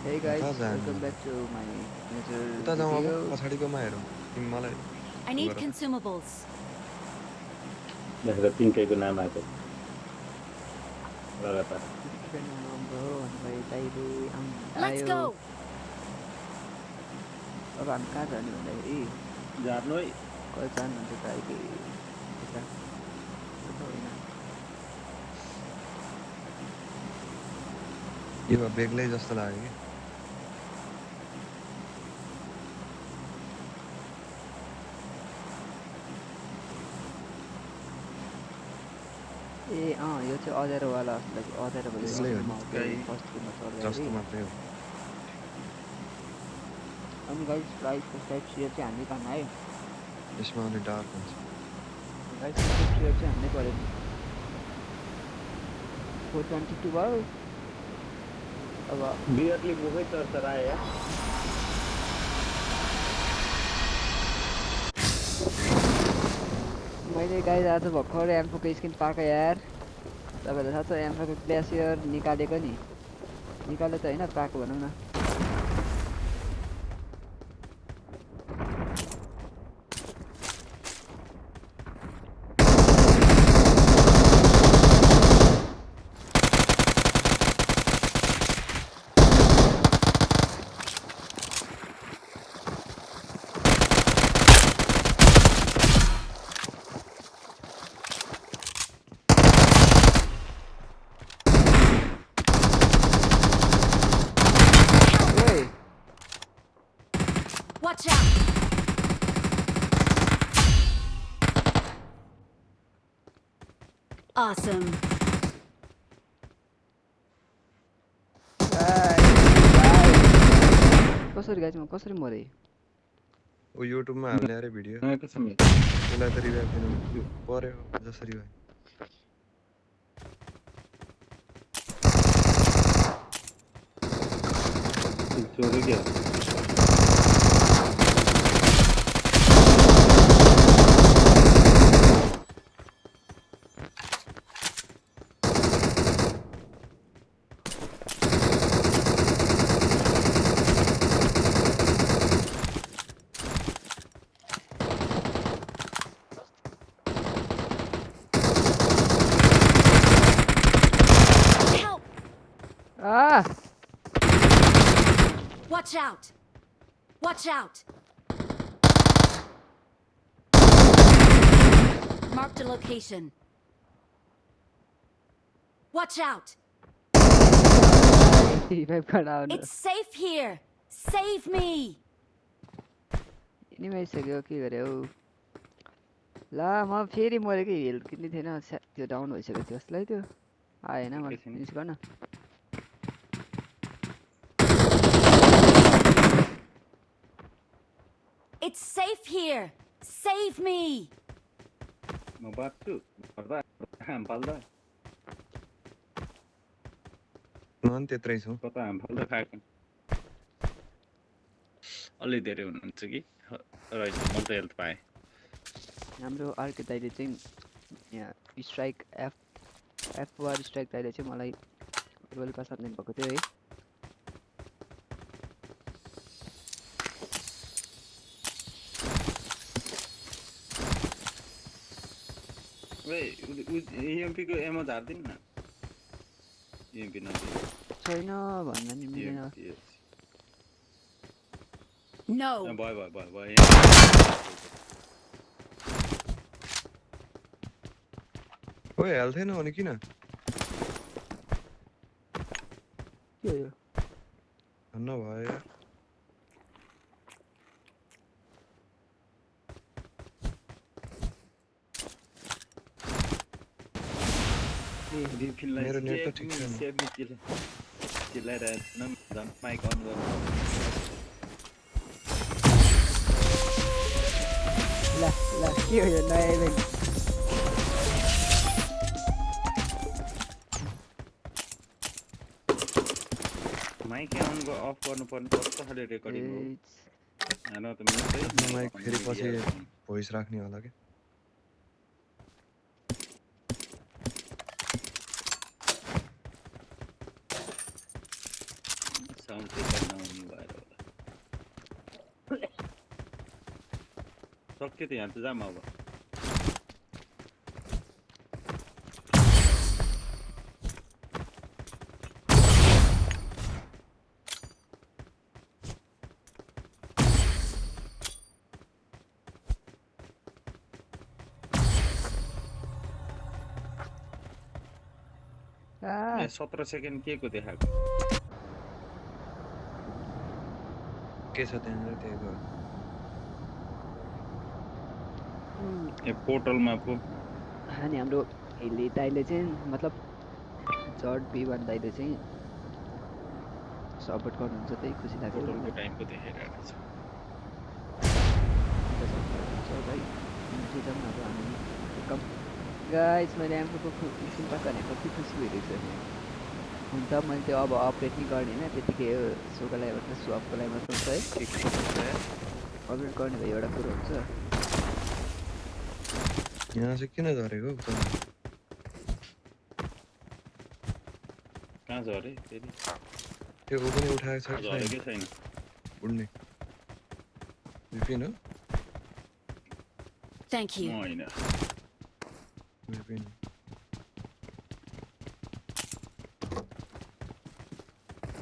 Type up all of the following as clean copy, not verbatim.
Hey guys, कहाँ जानु welcome back to my another उता जाउँ अब video. पछाडिकोमा हेरौँ तिमी मलाई I उ need गर त consumables. देखेर पिङ्कैको नाम आएको लगातार पिङ्कीको नाम भयो भन्नुभयो दाइले Let's आयो। go. अब हामी कहाँ जाने भन्दाखेरि झार्नु है कहिले जानुहुन्छ त अहिले यता त्यो त होइन। यो बेग्लै जस्तो लाग्यो कि ए यो चाहिँ अँध्यारोवाला जस्तो लाग्यो। अँध्यारो यसले हो नि। फर्स्ट गेममा जस्तो चढ्दाखेरि। मात्रै हो अनि गाइस प्राइसको स्टाइप सेयर चाहिँ हान्दै पाउनु है। यसमा अलि डार्क हुन्छ गाइस स्टाइप सेयर चाहिँ हान्नै पऱ्यो। 422 भयो। अब बियरले मुखै चर्चरायो यार मैले गाइस आज भर्खर एम्फोको स्किन पाएको यार। तपाईँलाई थाहा छ एम्फोको ग्लेसियर निकालेको नि। निकाले त होइन पाएको भनौँ न। ओए Watch out. Awesome. कसरी गाइस म कसरी मरे? ऊ युट्युबमा हाल्ने अरे भिडियो नयाँको समय उसलाई त रिभाइभ दिनु पर्यो जसरी भए छोरो क्या Help. आ Watch out. Watch out. Marked a location. Watch out. Revive गर्न आउनु। It's safe here. Save me. निमाइसक्यो के गरे हौ। ला म फेरि मरे कि हेल्थ किन्ने थिएन त्यो डाउन भइसकेको थियो जसलाई त्यो आएन मलाई फिनिस गर्न। It's safe here. Save me. म बाँच्छु पर्दा हाम फाल्दा म पनि त्यत्रै छु कता हाम फाल्दा खाएको अलि धेरै हुनुहुन्छ कि रहेछ म त हेल्थ पाएँ हाम्रो अर्को दाइले चाहिँ यहाँ स्ट्राइक एफ स्ट्राइक दाइले चाहिँ मलाई रोयल पास हान्नु भएको थियो है। इएमपीको एमो झार्दिनु न इएमपी नदिनु छैन भन्न नि मिलेन। No. भयो ओए हेल्थेन भने किन के हो यो? भन्न भयो यार मेरो नेट त ठिक छैन चिल्लाइरहेको झन् माइक अन गर्नु ल ल के हो यो नयाँ इभेन्ट? माइक अन अफ गर्नुपर्ने कस्तो खाले रेकर्डिङ हो हेर्न त आफ्नो माइक फेरि पछि भोइस राख्ने होला के साउन्ड स्पिकर नहुने भएर होला सक्यो त यहाँ त जाम अब आ 17 सेकेन्ड के को देखाएको के छ त्यहाँनिर त्यही ए पोर्टलमा पो अनि हाम्रो हेली दाइले चाहिँ मतलब जर्ड B1 दाइले चाहिँ सपोर्ट गर्नुहुन्छ त्यही खुसी लाग्यो पोर्टलको टाइमको देखाइरहेको छ गाइस मैले एमको सिम्पल गरेको कति खुसी भइरहेको छ हुन त मैले त्यो अब अपडेट नि गर्ने होइन त्यतिकै सोको लागि मात्र सुअपको लागि मात्र हुन्छ है अपडेट गर्ने भए एउटा कुरो हुन्छ यहाँ चाहिँ किन झरेको कहाँ झरे फेरि त्यो पनि उठाएको छ कि झरेकै छैन उड्ने विपिन हो Thank म you. होइन विपिन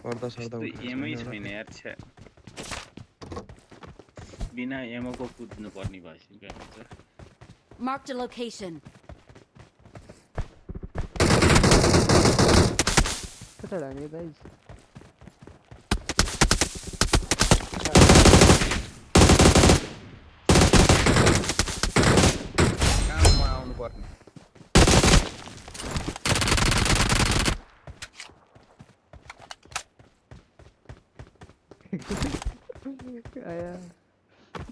पर्दा सर्दा त्यस्तो एमै छैन यार छ्या बिना एमोको कुद्नु पर्ने भएपछि के हुन्छ Marked a location. कता लाने गाइस कहाँमा आउनु पर्ने आया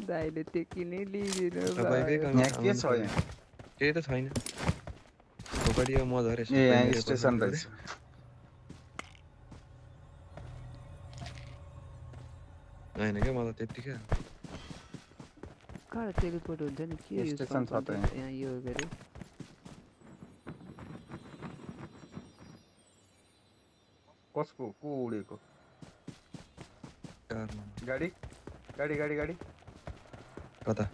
दाइले त्यो किनै लिइदिनु तपाईँकै भयो। काम यहाँ के छ यहाँ केही त छैन खोपडी म झरेँ ए यहाँ स्टेसन रहेछ होइन क्या मलाई त्यत्तिकै कहाँ टेलिपोर्ट हुन्छ नि के युज स्टेसन छ त गर्नुपर्छ यहाँ यो गरे कसको को उडेको कारमा गाडी गाडी गाडी गाडी कता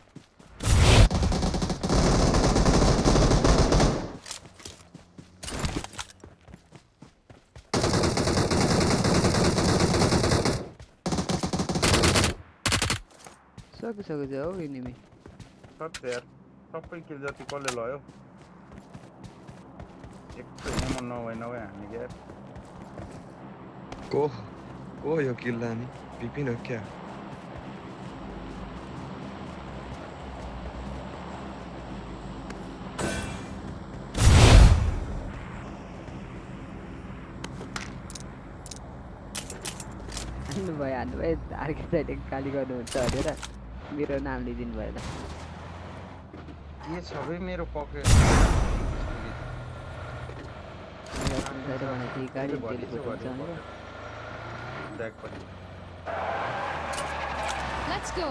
सकिसकेछ हौ एनिमी सत्य यार सबै किल जति कसले लयो एक त एमो नभए हामी क्या को यो किल्ला नि विपिन हो क्या हान्नु भयो अर्कै साइड गाली गर्नुहुन्छ भनेर मेरो नाम लिइदिनु भएन के छ बे मेरो पकेट गाडी टेलिपोर्ट हुन्छ भनेर ब्याग पनि Let's go.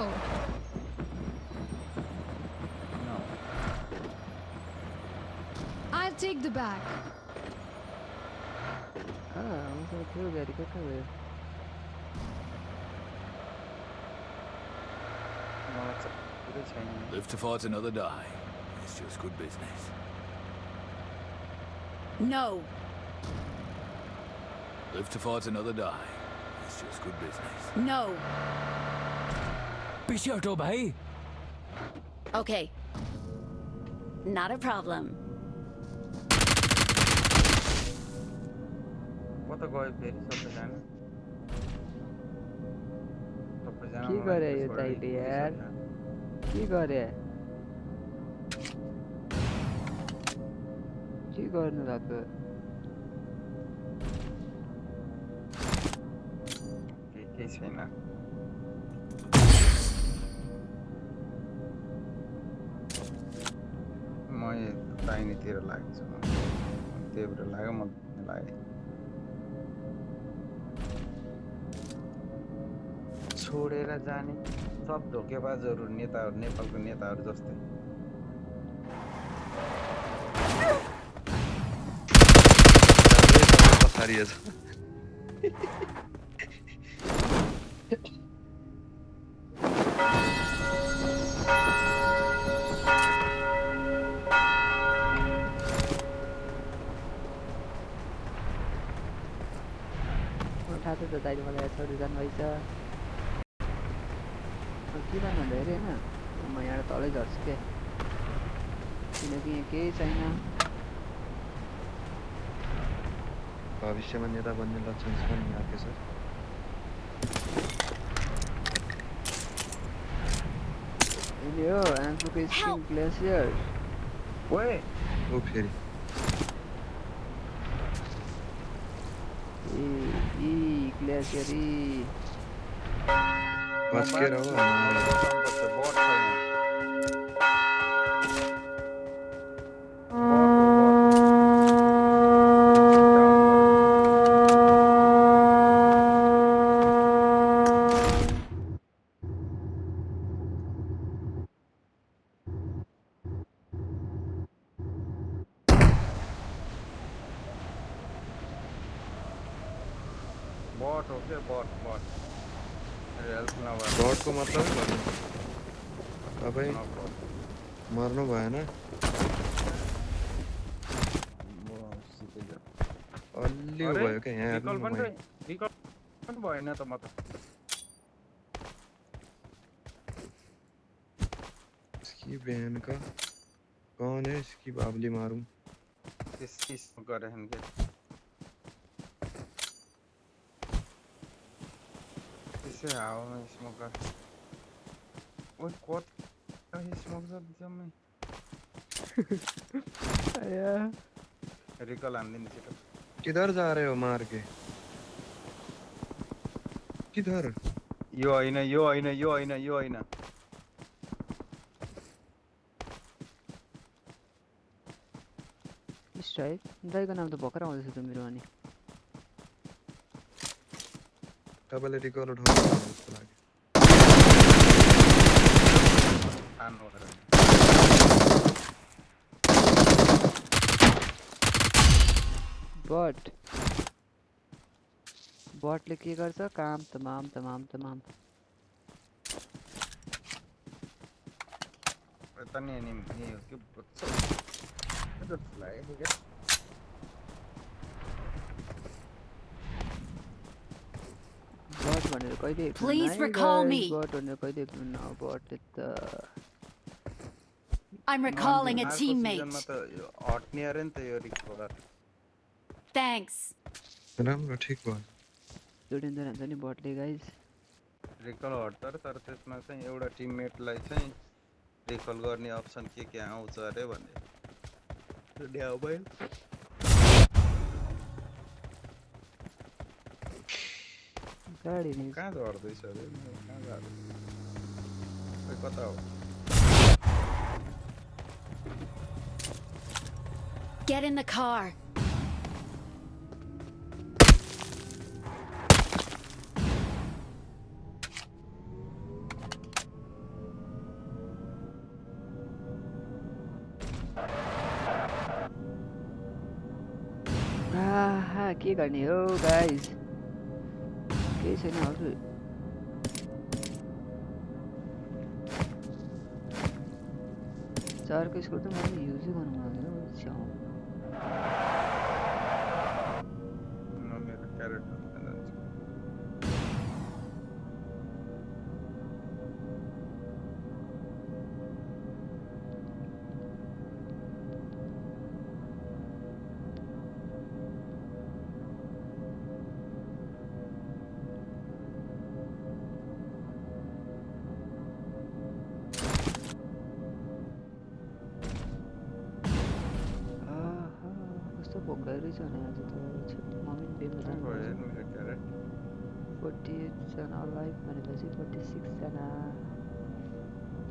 I'll take the bag. हुन्छ त्यो गाडी कता भयो मलाई चाहिँ पुरै छैन Live to fight another day. It's just good business. No. Live to fight another day. It's just good business. No. पीछे हटो भाई. Okay. Not a problem. कता गयो फेरि सबैजना के गरे यो दाइले यार के गरे के गर्नु भएको केही छैन म दाहिनेतिर लागेको छु त्यहीबाट लाग्यो म लागेँ छोडेर जाने सब धोकेबाजहरू नेताहरू नेपालको नेताहरू जस्तै पछाडि छ थाहा छ त दाइले मलाई छोडेर जानुभएछ के गर्नु भन्दा हेरेँ होइन म यहाँ तलै झर्छु क्या किनकि यहाँ केही छैन भविष्यमा नेता बन्ने लक्षण छ नि आके सर यो आन्सुको स्किन ग्लेसियर ओए ओ फेरि ई ग्लेसियर ई बचकेर हो बट छैन बट हो क्या बट हेल्प नभए बटको मतलब भन्नु तपाईँ मर्नु भएन अलि भयो क्या यहाँ रिकल पनि भएन त म त इसकी बहन का कौन है इसकी बाबली मारूं त्यसो गरे हन के त्यसै हावामा स्मोक गरे ओइ कता स्मोक छ जम्मै आया रिकल हान्दिनु छिटो किधर जा रहे हो मार के किधर यो होइन स्ट्राइक दाइको नाम त भर्खर आउँदैछ त मेरो अनि तपाईँले रिकल उठाउनु जस्तो लाग्यो आन गरेर बटले के गर्छ काम तमाम यता नि नि हो के बच्चा जस्तो लाग्यो क्या बट भनेर कहिले Please recall me. बट भनेर कहिले न बटले त I'm recalling a अर्को teammate. सिजनमा त यो हट्ने अरे नि त यो रिकल Thanks. राम्रो ठिक भयो जोडिँदैन हुन्छ नि बटले गाइज रिकल हट्छ तर त्यसमा चाहिँ एउटा टिममेटलाई चाहिँ रिकल गर्ने अप्सन के आउँछ अरे भन्ने ड्याउ भयो गाडी नि कहाँ झर्दैछ अरे कहाँ झर्दैछ खोइ कता हो Get in the car. के गर्ने हो गाइज केही छैन हजुर चारको स्कोर त मैले युजै गर्नु मलाई मेरो क्यारेक्टर कस्तो भोग्दै रहेछ भने आज त मम्मी बेलमा जानु 48 जना लाइभ भनेपछि 46 जना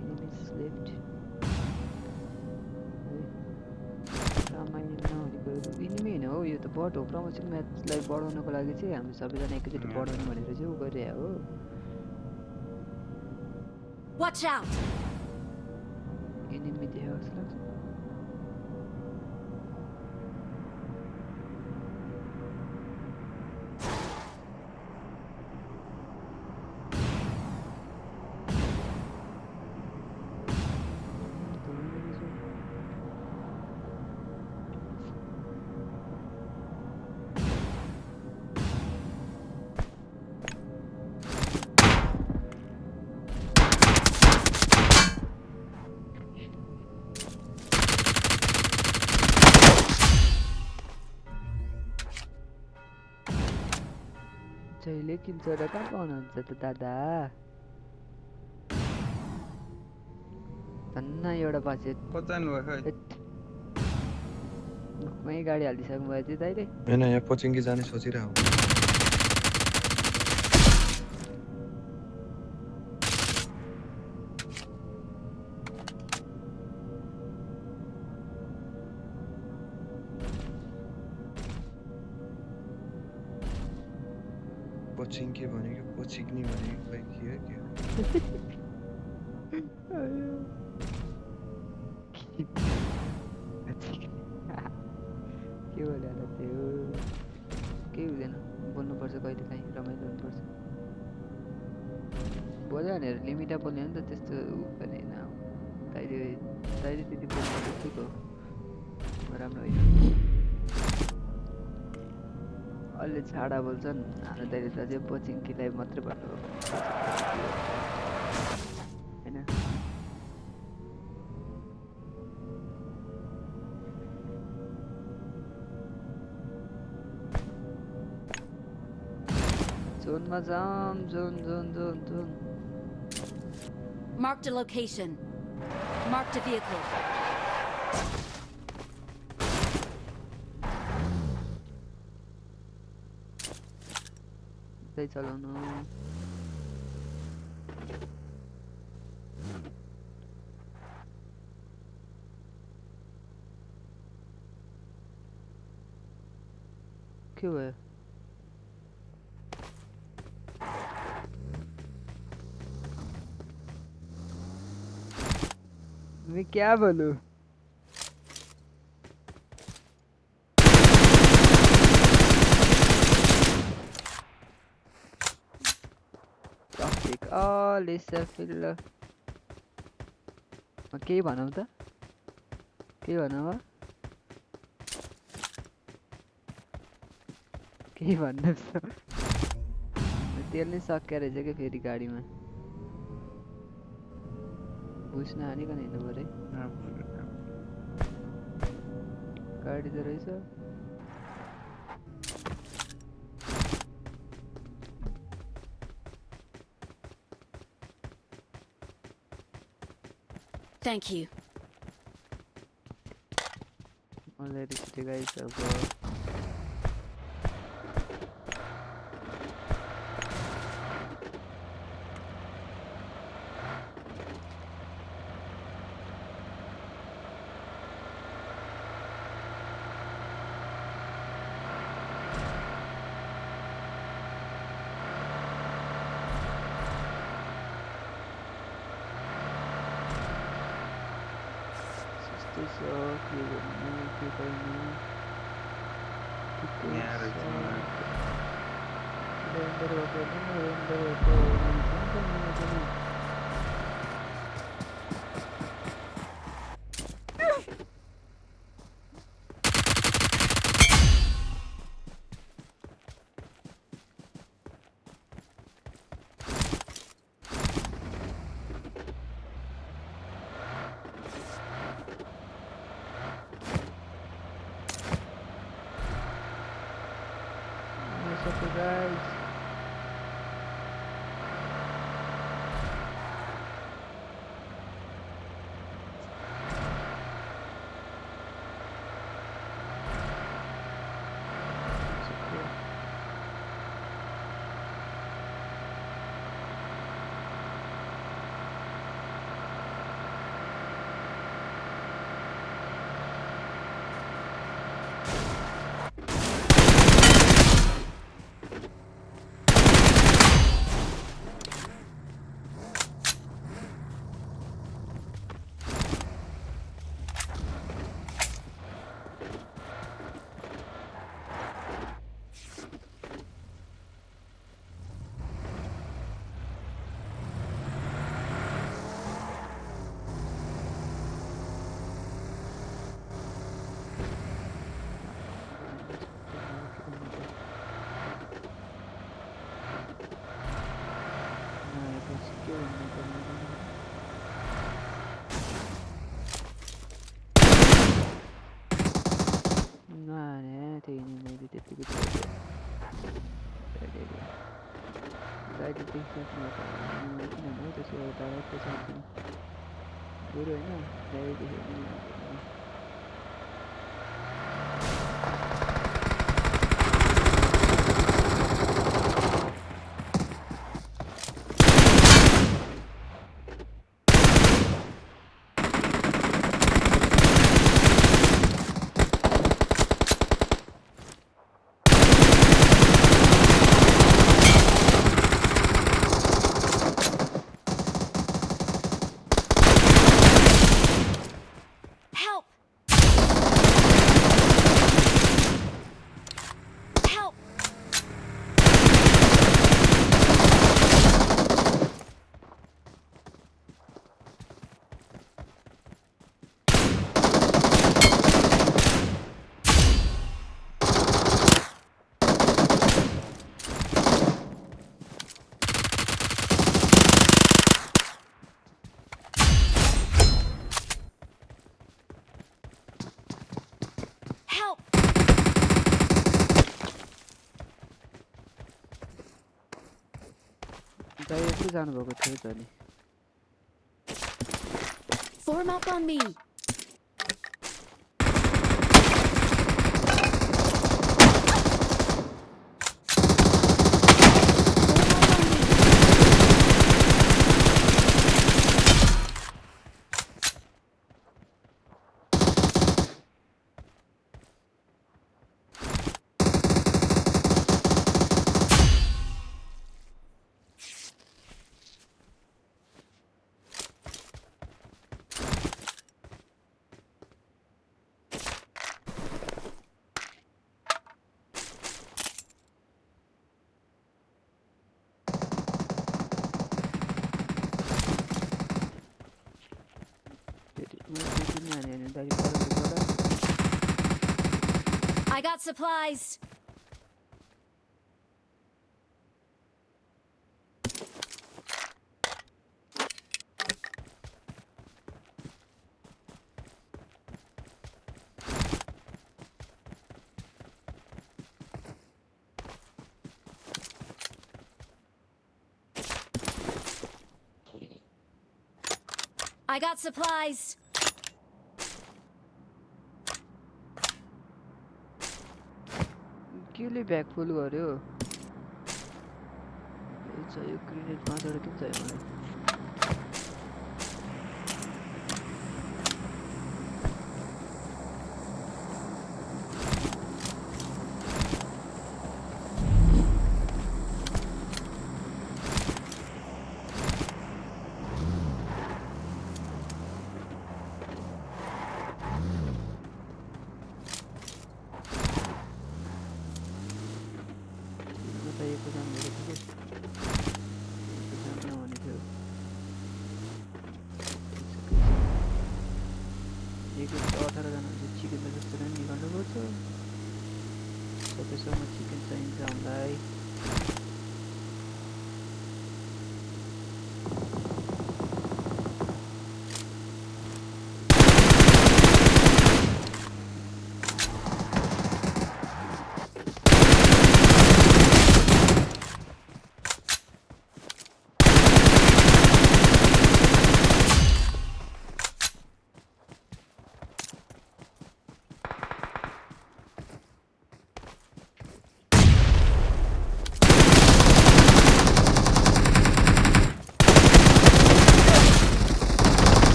enemies left रमाइलो नहुनेको इनिमी होइन हो यो त बट हो प्रमोसन म्याचलाई बढाउनको लागि चाहिँ हामी सबैजना एकैचोटि बढाउनु भनेर चाहिँ उ गरिरहेको हो Watch out. इनिमी देखाएको जस्तो लाग्छ जहिले किन्छ र कहाँ पाउनुहुन्छ त दादा धन्न एउटा बजेट पचाउनु भयो खै मुखमै गाडी हालिदिइसक्नु भयो त्यो दाइले होइन यहाँ पचिङ्गी जाने सोचिरहेको पचिङ्गी भनेको पचिक्नी भनेको खै के हो के हो के बोल्यो होला त्यो केही हुँदैन बोल्नुपर्छ कहिले काहीँ रमाइलो हुनुपर्छ बोल्यो भनेर लिमिटा बोल्यो नि त त्यस्तो पनि होइन तैँले त्यति बोल्नु ठिक हो राम्रो होइन अलि छाडा बोल्छन् हाम्रो दाइले त अझै पचिङ्कीलाई मात्रै भन्नु होइन जोनमा जाम zone zone zone zone Marked a location. Marked a vehicle. त्यही चलाउनु के भयो मैं क्या बोलूं टॉपिक ऑल इज फिल के भनौं त के भनौं के भन्नु तेल नै सक्या रहेछ के फेरि गाडीमा बुझ्न हानिकन हिँड्नु पर्यो गाडी त रहेछ Thank you. Already city guys अब what's up guys Nah, ini tidak side देखिसक्नु भएको किनभने त्यसको एउटा टाढा पछाडि बरु होइन डाइरेक्ट देख्यो भने Help! Help! Help! डाइरेक्टली जानुभएको थियो त नि Form up on me. I got supplies. I got supplies. केले ब्याग फुल गर्यो चाहियो ग्रेनेड 5 वटा किन चाहियो मलाई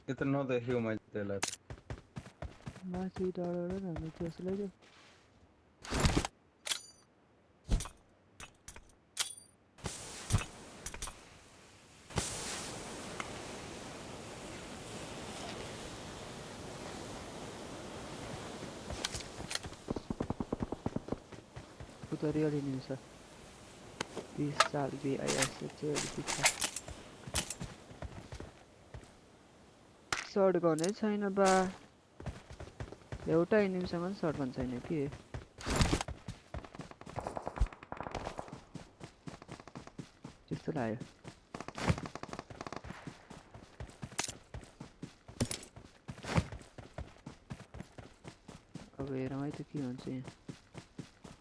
Itu नदेख्यो मैले त्यसलाई माथि डाँडाबाट हामी त्यसलाई चाहिँ Tutorial ini bisa lebih ayah saja bisa सर्ट गर्नै छैन बा एउटा एनिमीसँग पनि सर्ट गर्न छैन के त्यस्तो लाग्यो अब हेरौँ है त के हुन्छ यहाँ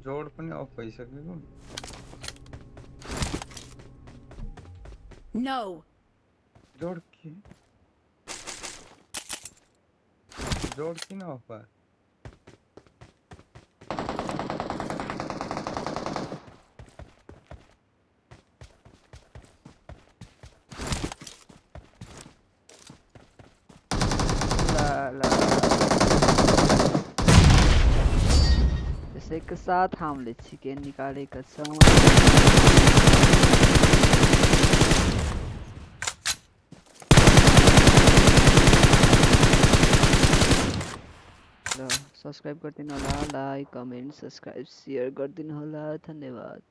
जोड पनि अफ भइसकेको No. जोड किन अफ भयो ला त्यसै के साथ हामीले चिकन निकालेका छौँ ल सब्स्क्राइब गरिदिनु होला लाइक कमेन्ट सब्स्क्राइब शेयर गरिदिनु होला धन्यवाद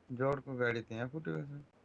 जोडको गाडी त्यहाँ फुटेको छ